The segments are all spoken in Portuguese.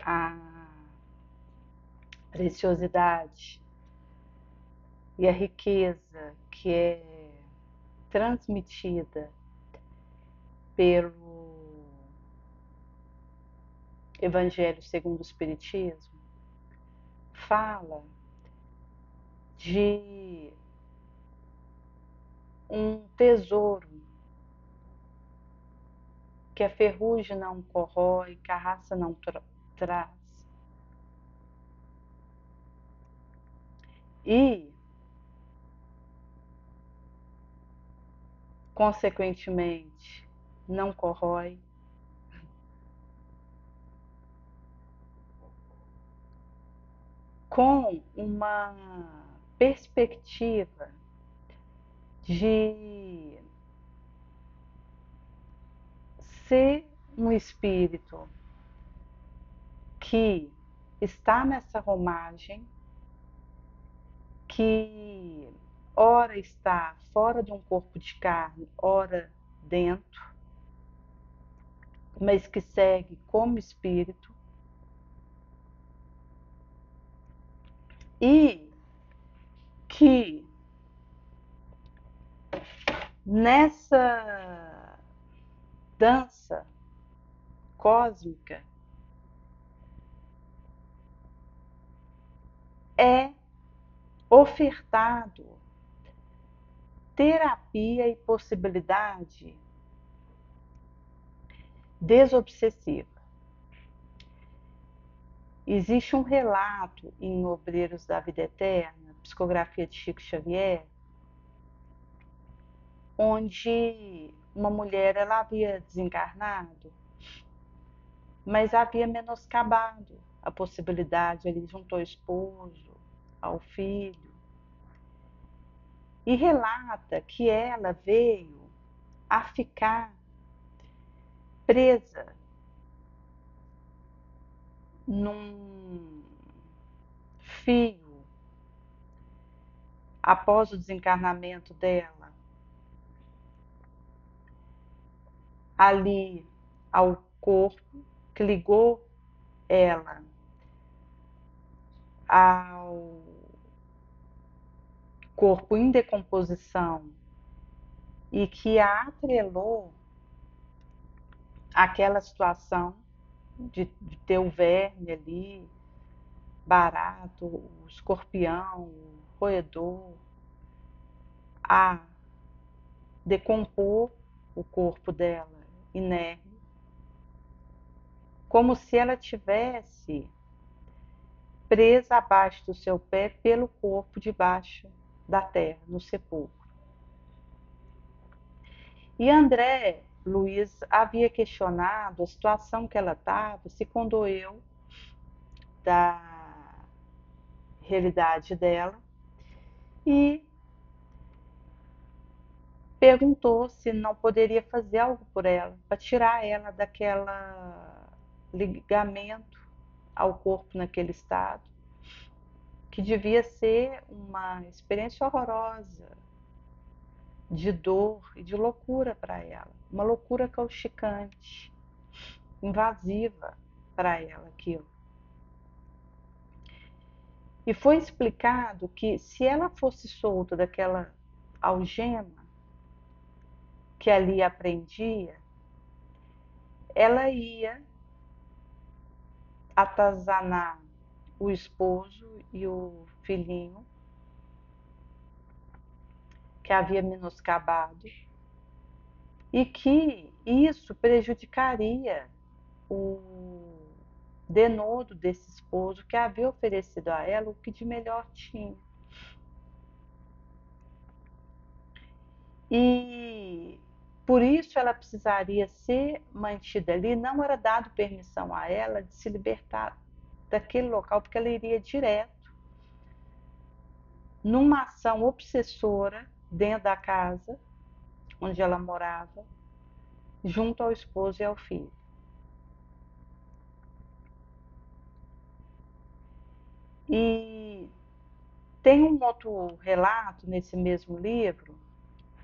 a preciosidade e a riqueza que é transmitida pelo Evangelho segundo o Espiritismo, fala de um tesouro que a ferrugem não corrói, que a raça não traz. E, consequentemente, não corrói. Com uma perspectiva de ser um espírito que está nessa romagem, que ora está fora de um corpo de carne, ora dentro, mas que segue como espírito, e que nessa dança cósmica é ofertado terapia e possibilidade desobsessiva. Existe um relato em Obreiros da Vida Eterna, psicografia de Chico Xavier, onde uma mulher ela havia desencarnado, mas havia menoscabado a possibilidade ali junto ao esposo, ao filho, e relata que ela veio a ficar presa num fio após o desencarnamento dela, ali ao corpo, que ligou ela ao corpo em decomposição e que a atrelou àquela situação de ter o verme ali, barato, o escorpião, o roedor, a decompor o corpo dela inerme, como se ela tivesse presa abaixo do seu pé pelo corpo debaixo da terra, no sepulcro. E André Luiz havia questionado a situação que ela estava, se condoeu da realidade dela e perguntou se não poderia fazer algo por ela, para tirar ela daquela ligamento ao corpo naquele estado, que devia ser uma experiência horrorosa de dor e de loucura para ela, uma loucura causticante, invasiva para ela aquilo. E foi explicado que se ela fosse solta daquela algema que ali aprendia, ela ia atazanar o esposo e o filhinho que havia menoscabado e que isso prejudicaria o denodo desse esposo que havia oferecido a ela o que de melhor tinha. E por isso ela precisaria ser mantida ali, não era dado permissão a ela de se libertar daquele local, porque ela iria direto numa ação obsessora dentro da casa onde ela morava, junto ao esposo e ao filho. E tem um outro relato nesse mesmo livro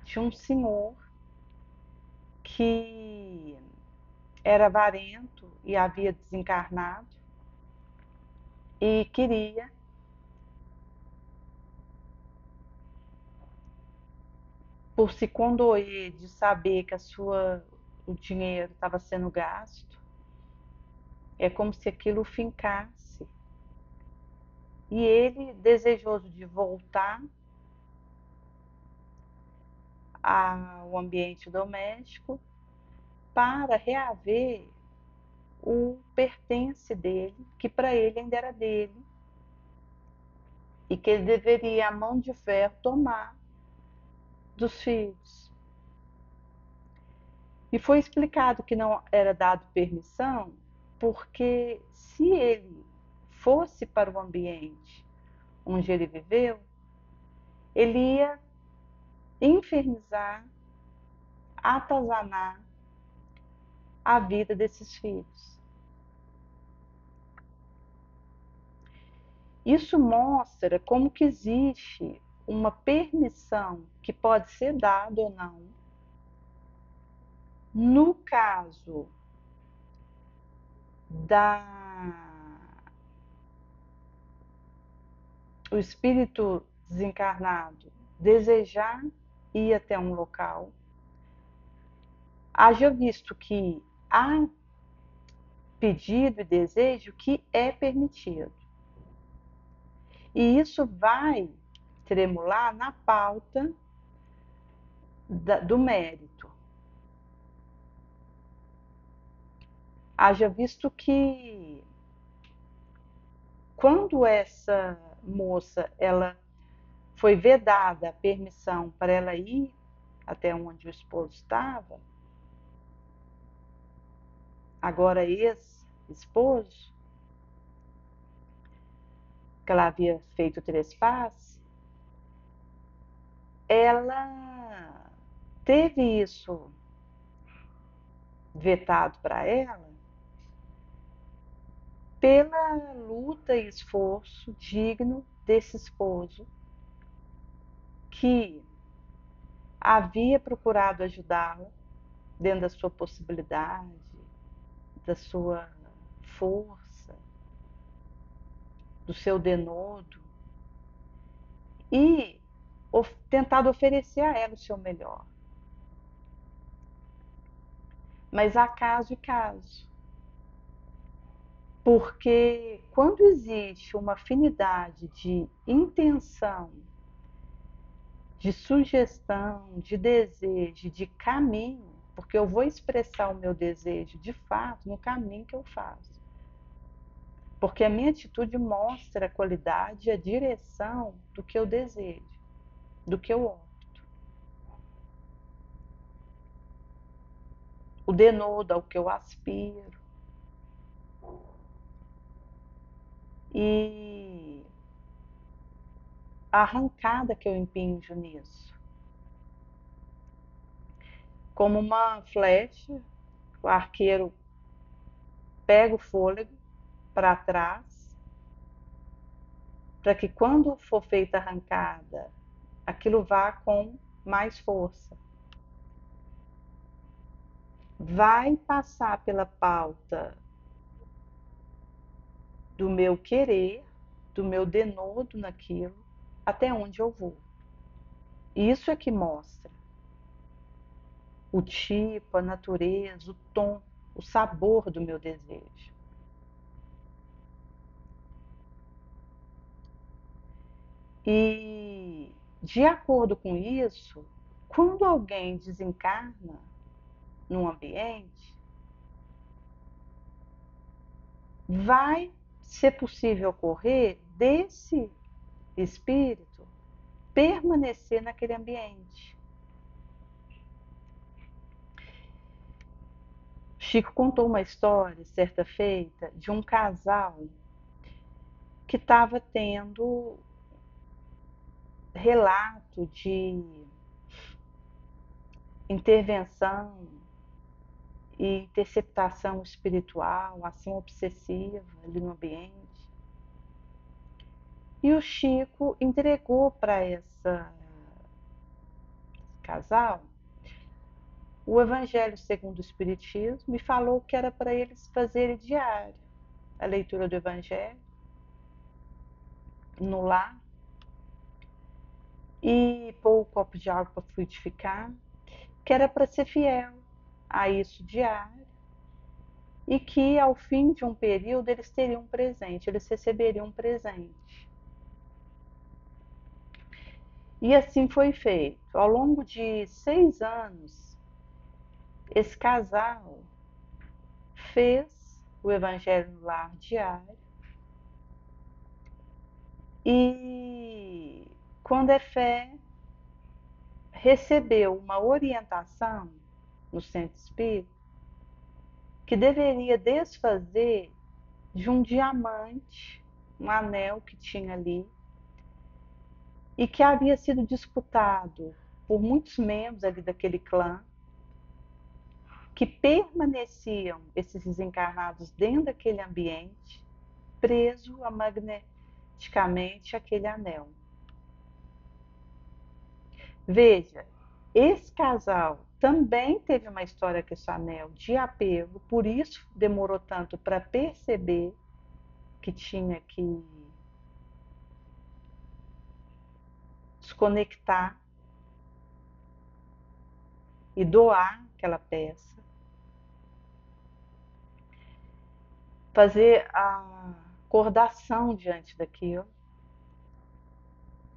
de um senhor que era avarento e havia desencarnado e queria, por se condoer de saber que o dinheiro estava sendo gasto, é como se aquilo fincasse. E ele, desejoso de voltar ao ambiente doméstico para reaver o pertence dele, que para ele ainda era dele, e que ele deveria, a mão de ferro, tomar dos filhos. E foi explicado que não era dado permissão, porque se ele fosse para o ambiente onde ele viveu, ele ia infernizar, atazanar a vida desses filhos. Isso mostra como que existe uma permissão que pode ser dada ou não. No caso o espírito desencarnado desejar ir até um local, haja visto que há pedido e desejo que é permitido. E isso vai tremular na pauta do mérito. Haja visto que quando essa moça ela foi vedada a permissão para ela ir até onde o esposo estava, agora ex-esposo, que ela havia feito trespasse, ela teve isso vetado para ela pela luta e esforço digno desse esposo que havia procurado ajudá-la dentro da sua possibilidade, da sua força, do seu denodo e tentado oferecer a ela o seu melhor. Mas há caso e caso. Porque quando existe uma afinidade de intenção, de sugestão, de desejo, de caminho, porque eu vou expressar o meu desejo de fato no caminho que eu faço. Porque a minha atitude mostra a qualidade e a direção do que eu desejo, do que eu opto. O denodo ao que eu aspiro. E a arrancada que eu impinjo nisso. Como uma flecha, o arqueiro pega o fôlego para trás, para que quando for feita a arrancada, aquilo vá com mais força. Vai passar pela pauta do meu querer, do meu denodo naquilo, até onde eu vou. Isso é que mostra o tipo, a natureza, o tom, o sabor do meu desejo. E, de acordo com isso, quando alguém desencarna num ambiente, vai ser possível ocorrer desse espírito permanecer naquele ambiente. Chico contou uma história, certa feita, de um casal que estava tendo relato de intervenção e interceptação espiritual, ação obsessiva ali no ambiente. E o Chico entregou para esse casal o Evangelho segundo o Espiritismo e falou que era para eles fazerem diário a leitura do Evangelho no lar e pôr o copo de água para fluidificar, que era para ser fiel a isso diário e que ao fim de um período eles teriam um presente, eles receberiam um presente. E assim foi feito. Ao longo de 6 anos, esse casal fez o Evangelho no Lar diário e, quando é fé, recebeu uma orientação no centro espírita que deveria desfazer de um diamante, um anel que tinha ali e que havia sido disputado por muitos membros ali daquele clã que permaneciam, esses desencarnados, dentro daquele ambiente, preso magneticamente àquele anel. Veja, esse casal também teve uma história com esse anel de apego, por isso demorou tanto para perceber que tinha que desconectar e doar aquela peça, fazer a acordação diante daquilo.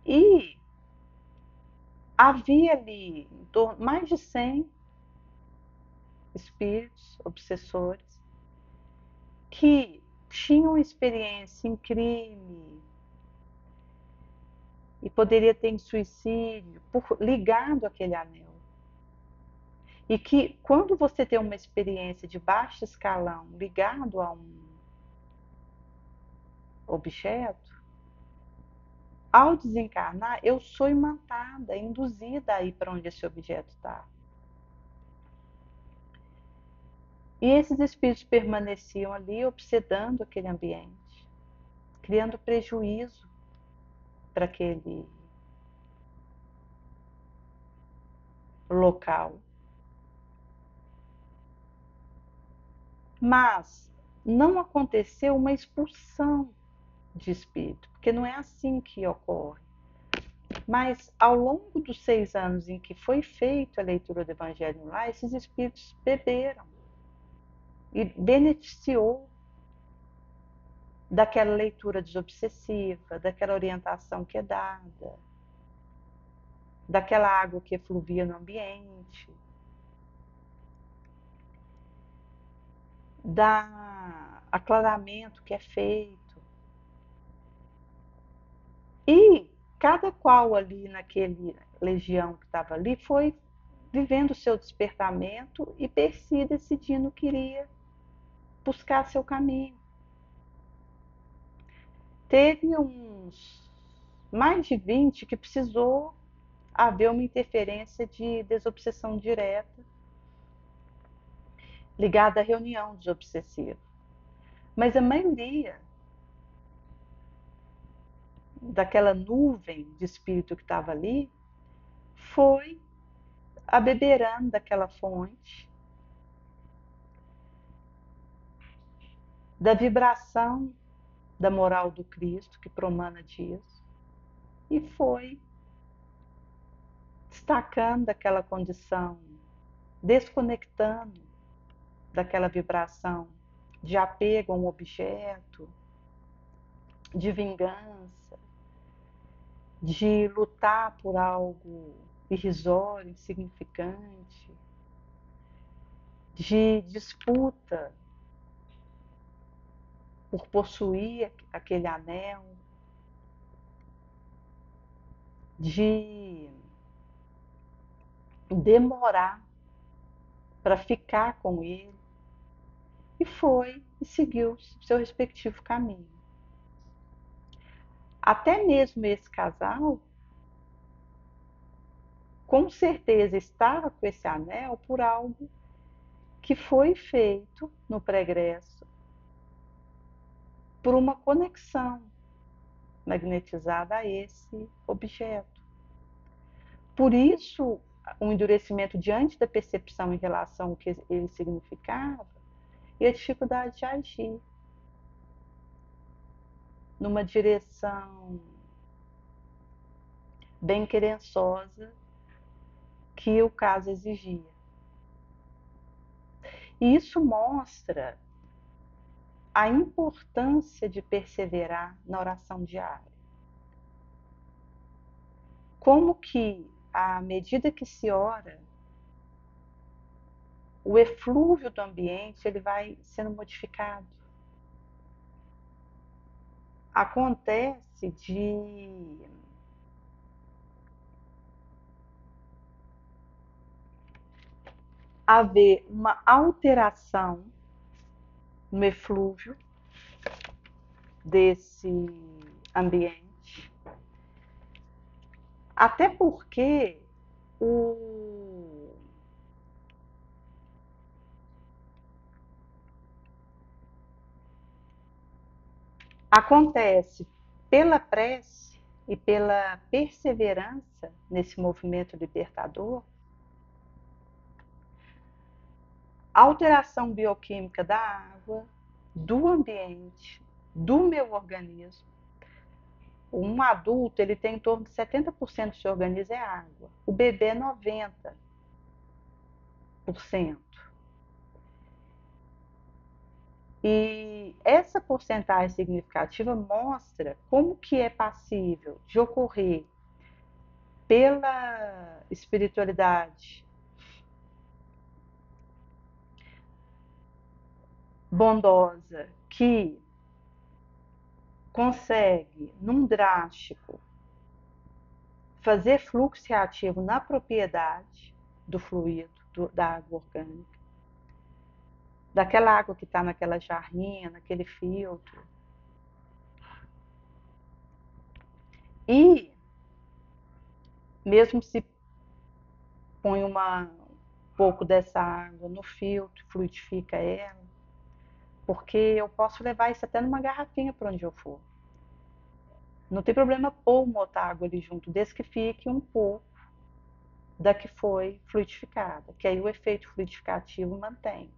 E havia ali mais de 100 espíritos obsessores que tinham experiência em crime e poderia ter em suicídio ligado àquele anel. E que quando você tem uma experiência de baixo escalão ligado a um objeto, ao desencarnar, eu sou imantada, induzida a ir para onde esse objeto está. E esses espíritos permaneciam ali, obsedando aquele ambiente, criando prejuízo para aquele local. Mas não aconteceu uma expulsão de espírito, porque não é assim que ocorre. Mas ao longo dos 6 anos em que foi feita a leitura do Evangelho lá, esses espíritos beberam e beneficiou daquela leitura desobsessiva, daquela orientação que é dada, daquela água que efluvia no ambiente, da aclaramento que é feito. E cada qual ali naquele legião que estava ali foi vivendo o seu despertamento e per si decidindo que iria buscar seu caminho. Teve uns mais de 20 que precisou haver uma interferência de desobsessão direta ligada à reunião dos obsessivos. Mas a maioria daquela nuvem de espírito que estava ali foi abeberando daquela fonte, da vibração da moral do Cristo que promana disso, e foi destacando daquela condição, desconectando daquela vibração de apego a um objeto, de vingança, de lutar por algo irrisório, insignificante, de disputa por possuir aquele anel, de demorar para ficar com ele, e foi e seguiu seu respectivo caminho. Até mesmo esse casal, com certeza, estava com esse anel por algo que foi feito no pregresso, por uma conexão magnetizada a esse objeto. Por isso, o endurecimento diante da percepção em relação ao que ele significava e a dificuldade de agir numa direção bem-querençosa que o caso exigia. E isso mostra a importância de perseverar na oração diária. Como que, à medida que se ora, o eflúvio do ambiente ele vai sendo modificado. Acontece de haver uma alteração no eflúvio desse ambiente, até porque acontece pela prece e pela perseverança nesse movimento libertador, a alteração bioquímica da água, do ambiente, do meu organismo. Um adulto ele tem em torno de 70% do seu organismo é água, o bebê é 90%. E essa porcentagem significativa mostra como que é passível de ocorrer pela espiritualidade bondosa que consegue, num drástico, fazer fluxo reativo na propriedade do fluido, da água orgânica, daquela água que está naquela jarrinha, naquele filtro. E, mesmo se põe um pouco dessa água no filtro, fluidifica ela, porque eu posso levar isso até numa garrafinha para onde eu for. Não tem problema pôr uma outra água ali junto, desde que fique um pouco da que foi fluidificada, que aí o efeito fluidificativo mantém.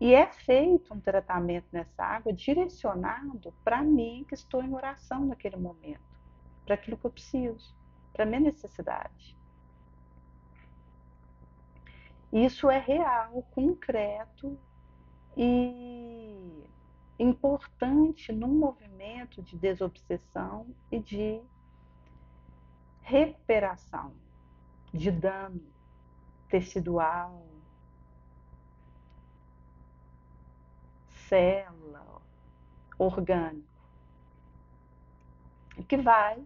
E é feito um tratamento nessa água direcionado para mim que estou em oração naquele momento, para aquilo que eu preciso, para a minha necessidade. Isso é real, concreto e importante num movimento de desobsessão e de recuperação de dano tecidual, célula, orgânico, que vai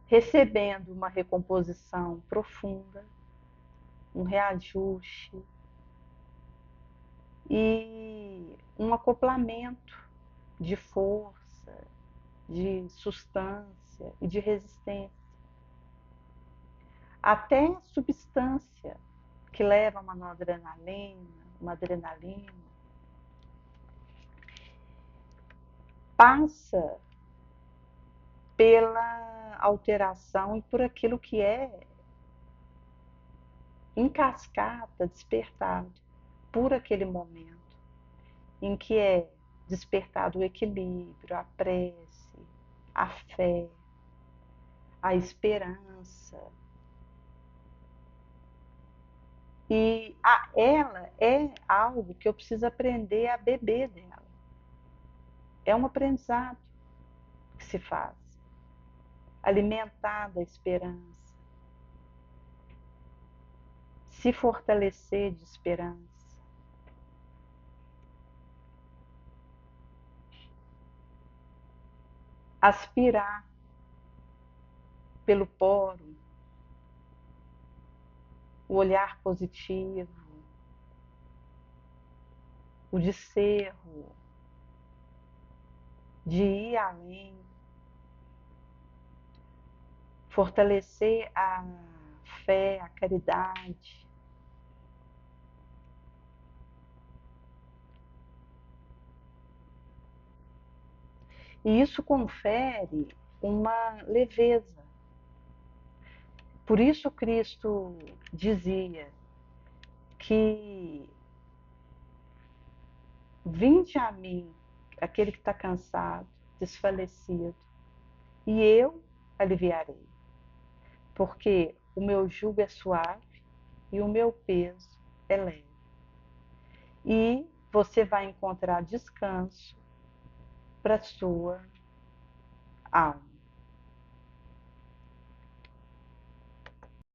recebendo uma recomposição profunda, um reajuste e um acoplamento de força, de substância e de resistência. Até substância que leva a uma noradrenalina, uma adrenalina, passa pela alteração e por aquilo que é em cascata despertado por aquele momento em que é despertado o equilíbrio, a prece, a fé, a esperança. E ela é algo que eu preciso aprender a beber dela. É um aprendizado que se faz. Alimentar da esperança. Se fortalecer de esperança. Aspirar pelo poro o olhar positivo, o discerro, de ir além, fortalecer a fé, a caridade. E isso confere uma leveza. Por isso Cristo dizia que vinde a mim, aquele que está cansado, desfalecido, e eu aliviarei, porque o meu jugo é suave e o meu peso é leve. E você vai encontrar descanso para sua alma.